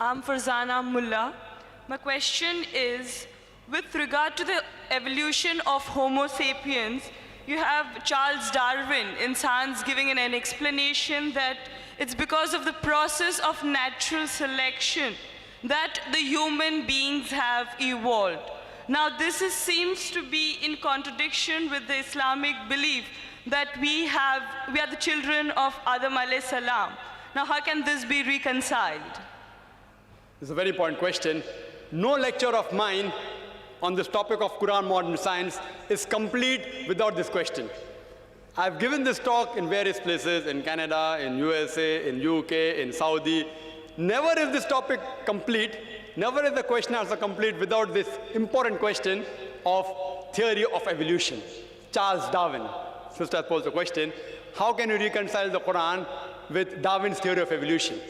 I'm Farzana Mullah. My question is, with regard to the evolution of Homo sapiens, you have Charles Darwin in Science giving an explanation that it's because of the process of natural selection that the human beings have evolved. Now seems to be in contradiction with the Islamic belief that we are the children of Adam alayhi salam. Now how can this be reconciled? This is a very important question. No lecture of mine on this topic of Quran modern science is complete without this question. I've given this talk in various places, in Canada, in USA, in UK, in Saudi. Never is this topic complete, never is the question answer complete without this important question of theory of evolution. Charles Darwin, sister posed the question, how can you reconcile the Quran with Darwin's theory of evolution?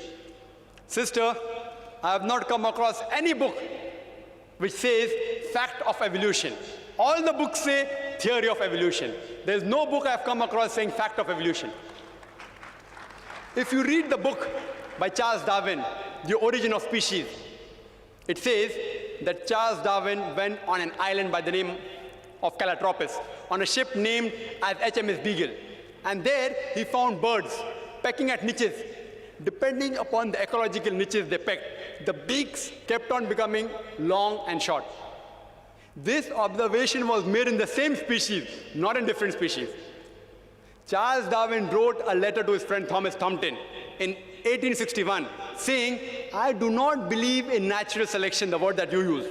Sister, I have not come across any book which says fact of evolution. All the books say theory of evolution. There is no book I have come across saying fact of evolution. If you read the book by Charles Darwin, The Origin of Species, it says that Charles Darwin went on an island by the name of Calotropis on a ship named as HMS Beagle. And there he found birds pecking at niches. Depending upon the ecological niches they pecked, the beaks kept on becoming long and short. This observation was made in the same species, not in different species. Charles Darwin wrote a letter to his friend Thomas Thompson in 1861 saying, I do not believe in natural selection, the word that you used.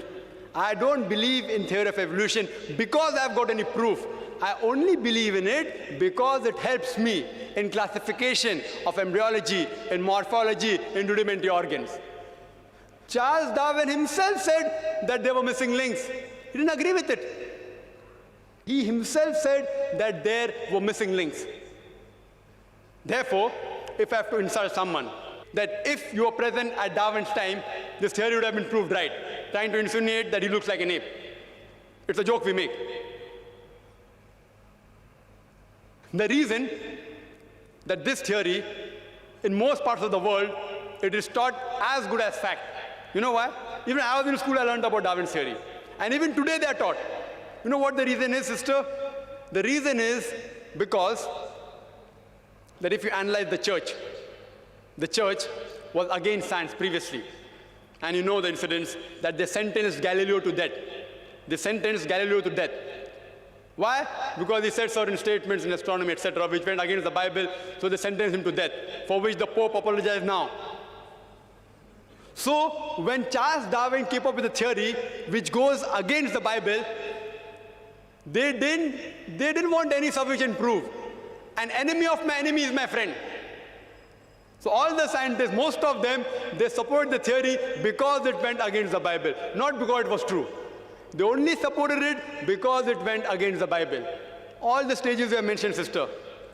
I don't believe in theory of evolution because I've got any proof. I only believe in it because it helps me in classification of embryology, in morphology, in rudimentary organs. Charles Darwin himself said that there were missing links. He didn't agree with it. He himself said that there were missing links. Therefore, if I have to insult someone, that if you were present at Darwin's time, this theory would have been proved right, trying to insinuate that he looks like an ape. It's a joke we make. The reason that this theory, in most parts of the world, it is taught as good as fact. You know why? Even when I was in school, I learned about Darwin's theory. And even today they are taught. You know what the reason is, sister? The reason is because that if you analyze the church was against science previously. And you know the incidents that they sentenced Galileo to death. They sentenced Galileo to death. Why? Because he said certain statements in astronomy, etc., which went against the Bible, so they sentenced him to death, for which the Pope apologized now. So, when Charles Darwin came up with a theory which goes against the Bible, they didn't want any sufficient proof. An enemy of my enemy is my friend. So all the scientists, most of them, they support the theory because it went against the Bible, not because it was true. They only supported it because it went against the Bible. All the stages you have mentioned, sister,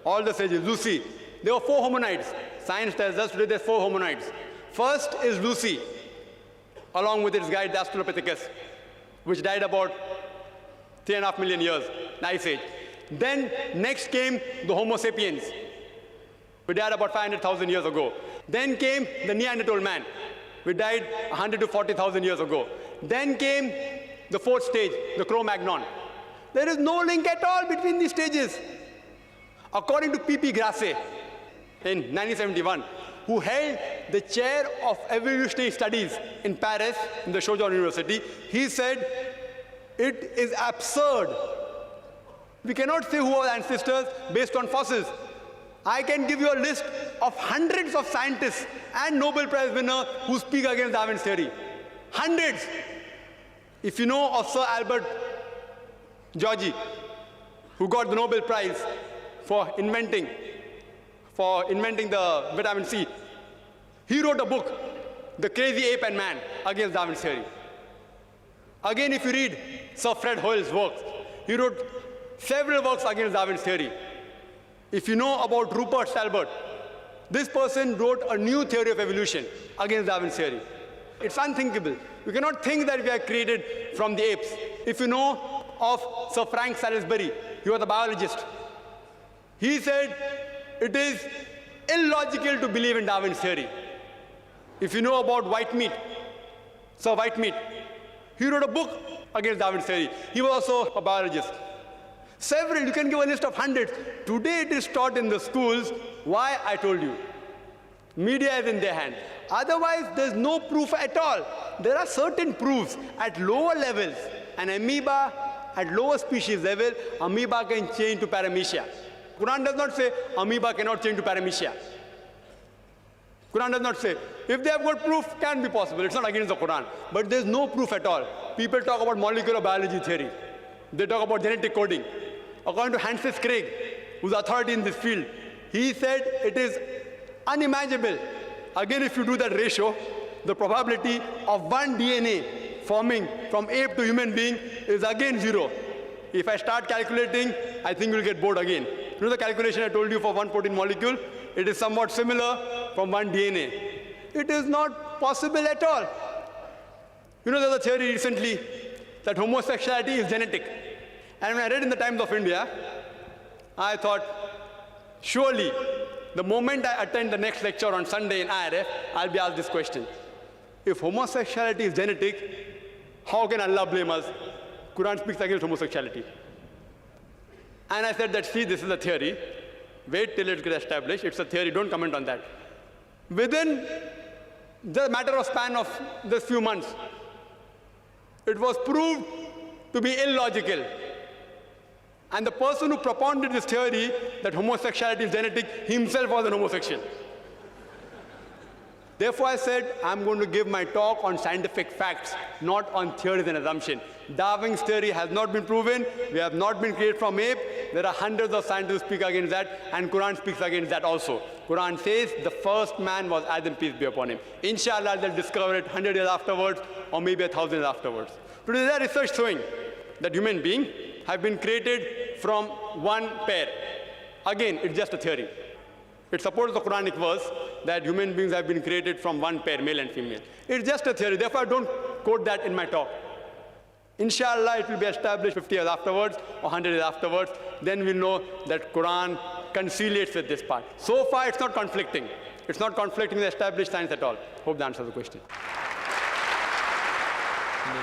all the stages, Lucy, there were 4 hominids. Science tells us today there's 4 hominids. First is Lucy, along with its guide, the Australopithecus, which died about 3.5 million years, the Ice Age. Then next came the Homo sapiens, we died about 500,000 years ago. Then came the Neanderthal man, we died 100 to 40,000 years ago. Then came the 4th stage, the Cro-Magnon. There is no link at all between these stages. According to P.P. Grasset in 1971, who held the chair of evolutionary studies in Paris, in the Sorbonne University, he said, it is absurd. We cannot say who are ancestors based on fossils. I can give you a list of hundreds of scientists and Nobel Prize winners who speak against Darwin's theory. Hundreds. If you know of Sir Albert George, who got the Nobel Prize for inventing the vitamin C, he wrote a book, The Crazy Ape and Man, against Darwin's theory. Again, if you read Sir Fred Hoyle's works, he wrote several works against Darwin's theory. If you know about Rupert Stalbert, this person wrote a new theory of evolution against Darwin's theory. It's unthinkable. You cannot think that we are created from the apes. If you know of Sir Frank Salisbury, he was a biologist. He said it is illogical to believe in Darwin's theory. If you know about Whitemead, Sir Whitemead, he wrote a book against Darwin's theory. He was also a biologist. Several, you can give a list of hundreds. Today it is taught in the schools. Why? I told you. Media is in their hand. Otherwise, there's no proof at all. There are certain proofs at lower levels. An amoeba at lower species level, amoeba can change to paramecia. Quran does not say amoeba cannot change to paramecia. Quran does not say. If they have got proof, can be possible. It's not against the Quran. But there's no proof at all. People talk about molecular biology theory. They talk about genetic coding. According to Francis Crick, who's authority in this field, he said it is unimaginable. Again, if you do that ratio, the probability of one DNA forming from ape to human being is again 0. If I start calculating, I think we'll get bored again. You know the calculation I told you for one protein molecule? It is somewhat similar from one DNA. It is not possible at all. You know, there's a theory recently that homosexuality is genetic. And when I read in the Times of India, I thought, surely, the moment I attend the next lecture on Sunday in IRF, I'll be asked this question. If homosexuality is genetic, how can Allah blame us? Quran speaks against homosexuality. And I said that, see, this is a theory. Wait till it gets established. It's a theory. Don't comment on that. Within the matter of span of this few months, it was proved to be illogical. And the person who propounded this theory that homosexuality is genetic himself was an homosexual. Therefore, I said, I'm going to give my talk on scientific facts, not on theories and assumptions. Darwin's theory has not been proven. We have not been created from ape. There are hundreds of scientists who speak against that, and Quran speaks against that also. Quran says the first man was Adam, peace be upon him. Inshallah, they'll discover it 100 years afterwards, or maybe 1,000 years afterwards. Today, there is research showing that human beings have been created from one pair. Again, it's just a theory. It supports the Quranic verse that human beings have been created from one pair, male and female. It's just a theory. Therefore, I don't quote that in my talk. Inshallah, it will be established 50 years afterwards or 100 years afterwards. Then we'll know that Quran conciliates with this part. So far, it's not conflicting. It's not conflicting with established science at all. Hope that answers the question.